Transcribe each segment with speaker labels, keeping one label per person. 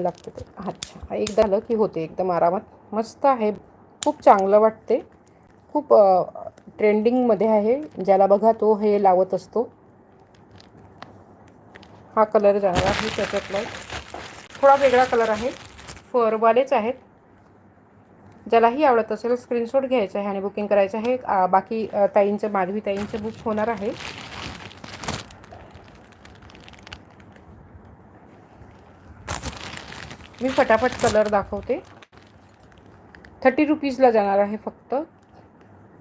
Speaker 1: लागते ते. अच्छा, एकदा झालं की होते एकदम आरामात. मस्त आहे, खूप चांगलं वाटते, खूप ट्रेंडिंगमध्ये आहे. ज्याला बघा तो हे लावत असतो. हा कलर जाणार आहे त्याच्यातला, थोडा वेगळा कलर आहे, फरवालेच आहेत. ज्यालाही आवडत असेल स्क्रीनशॉट घ्यायचा आहे आणि बुकिंग करायचं आहे. बाकी ताईंचं, माधवी ताईंचं बुक होणार आहे. मी फटाफट कलर दाखवते. 30 रुपीजला जाणार आहे, फक्त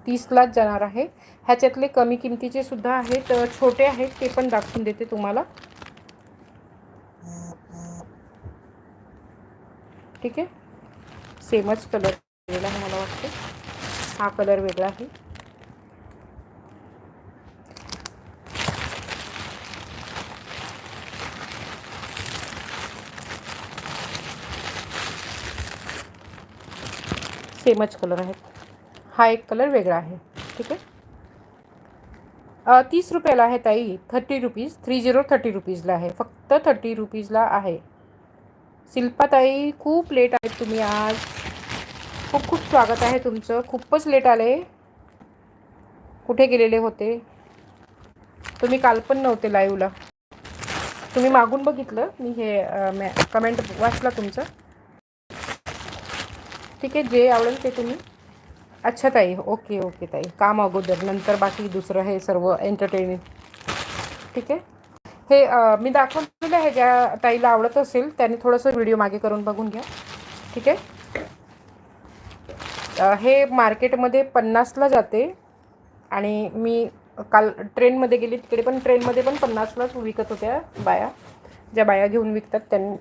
Speaker 1: 30लाच जाणार आहे. ह्याच्यातले कमी किमतीचे सुद्धा आहेत, छोटे आहेत, ते पण दाखवून देते तुम्हाला. ठीक आहे, सेमच कलर वेगळा आहे मला वाटते. हा कलर वेगळा आहे. सेमच कलर आहेत. हा एक कलर वेगळा आहे. ठीक आहे, 30 रुपयाला आहे ताई. 30 रुपीज, 30 रुपीजला आहे, फक्त 30 रुपीजला आहे. शिल्पाताई खूप लेट आहेत तुम्ही आज. खूप खूप स्वागत आहे तुमचं. खूपच लेट आले. कुठे गेलेले होते तुम्ही? काल पण नव्हते लाईव्हला. तुम्ही मागून बघितलं मी, हे कमेंट वाचला तुमचं. ठीक आहे, जे आवडेल ते तुम्ही. अच्छा ताई, ओके ओके ताई, काम अगोदर, नंतर बाकी दुसरं हे सर्व एंटरटेनिंग. ठीक आहे, हे मी दाखवलेलं आहे. ज्या ताईला आवडत असेल त्याने थोडंसं व्हिडिओ मागे करून बघून घ्या. ठीक आहे, हे मार्केटमध्ये 50ला जाते आणि मी काल ट्रेनमध्ये गेली, तिकडे पण ट्रेनमध्ये पण 50लाच विकत होत्या बाया, ज्या बाया घेऊन विकतात त्यांनी.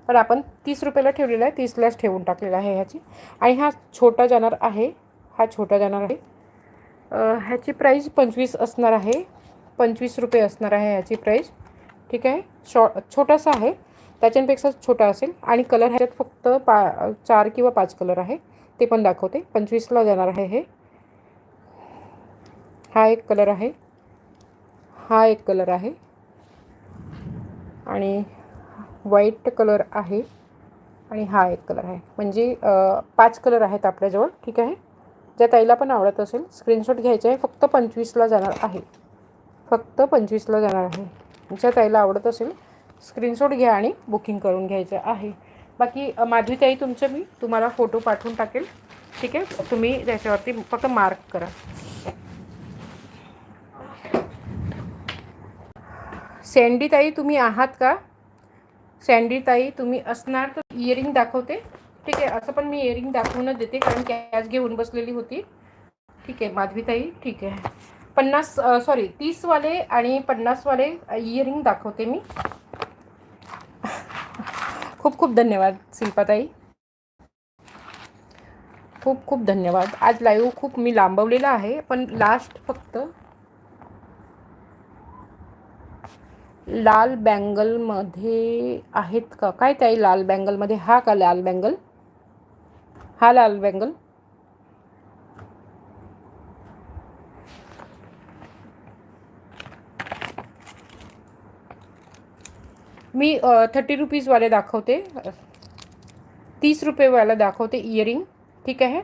Speaker 1: पण आपण 30 रुपयाला ठेवलेला आहे, 30लाच ठेवून टाकलेला आहे ह्याची. आणि हा छोटा जाणार आहे, हा छोटा जाणार आहे. ह्याची प्राईस 25 असणार आहे, 25 रुपये असणार आहे ह्याची प्राईस. ठीक आहे, छोटासा आहे, त्याच्यापेक्षा छोटा असेल. आणि कलर ह्याच्यात फक्त 4 किंवा 5 कलर आहे, ते पण दाखवते. 25ला जाणार आहे हे. हा एक कलर आहे, हा एक कलर आहे आणि व्हाईट कलर आहे आणि हा एक कलर आहे. म्हणजे 5 कलर आहेत आपल्याजवळ. ठीक आहे, ज्या ताईला पण आवडत असेल स्क्रीनशॉट घ्यायचा आहे. फक्त 25ला जाणार आहे, फक्त 25ला जाणार आहे. ज्या ताईला आवडत असेल स्क्रीनशॉट घ्या आणि बुकिंग करून घ्यायचं आहे. बाकी माधवी ताई तुमचं मी तुम्हाला फोटो पाठवून टाकेल. ठीक आहे, तुम्ही त्याच्यावरती फक्त मार्क करा. सँडी ताई तुम्ही आहात का? सँडी ताई तुम्ही असणार तर इयरिंग दाखवते. ठीक आहे, असं पण मी इयरिंग दाखवूनच देते कारण कॅश घेऊन बसलेली होती. ठीक आहे माधवी ताई, ठीक आहे. 30वाले आणि 50वाले इयरिंग दाखवते मी. खूप खूप धन्यवाद शिल्पाताई, खूप खूप धन्यवाद. आज लाईव्ह खूप मी लांबवलेला आहे, पण लास्ट फक्त लाल बँगलमध्ये आहेत का काय ताई? लाल बँगलमध्ये हा का लाल बँगल? हा लाल बँगल मी 30 रुपीजवाले दाखवते, 30 रुपयेवाला दाखवते इयरिंग. ठीक आहे,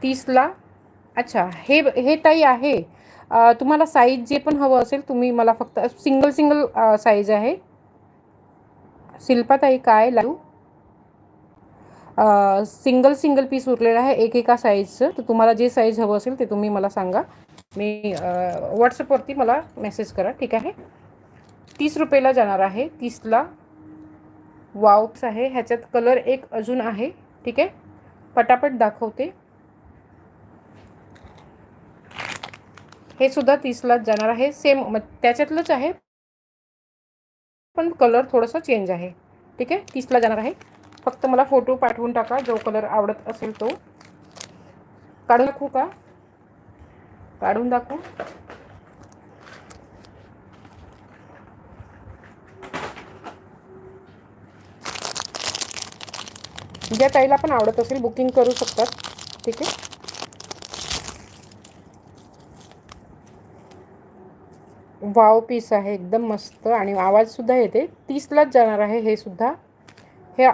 Speaker 1: 30ला. अच्छा, हे ताई आहे. तुम्हाला साईज जे पण हवं असेल तुम्ही मला फक्त सिंगल साईज आहे. शिल्पाताई काय लावू? सिंगल पीस उरलेला आहे एका साईजचं. तर तुम्हाला जे साईज हवं असेल ते तुम्ही मला सांगा. मी व्हॉट्सअपवरती मला मेसेज करा. ठीक आहे, 30 रुपयाला जाणार आहे. 30ला वावच आहे. ह्याच्यात कलर एक अजून आहे. ठीक आहे, पटापट दाखवते. हे सुद्धा 30लाच जाणार आहे. सेम त्याच्यातलंच आहे पण कलर थोडंसं चेंज आहे. ठीक आहे, 30ला जाणार आहे. फक्त मला फोटो पाठवून टाका, जो कलर आवडत असेल तो. काढून दाखवू का? काढून दाखवू. ज्या ताईला पण आवडत असेल बुकिंग करू शकतात. ठीक आहे, वाव पीस आहे एकदम मस्त आणि आवाज सुद्धा येते. 30लाच जाणार आहे हे सुद्धा.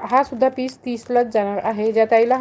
Speaker 1: हा सुद्धा पीस 30लाच जाणार आहे. ज्या ताईला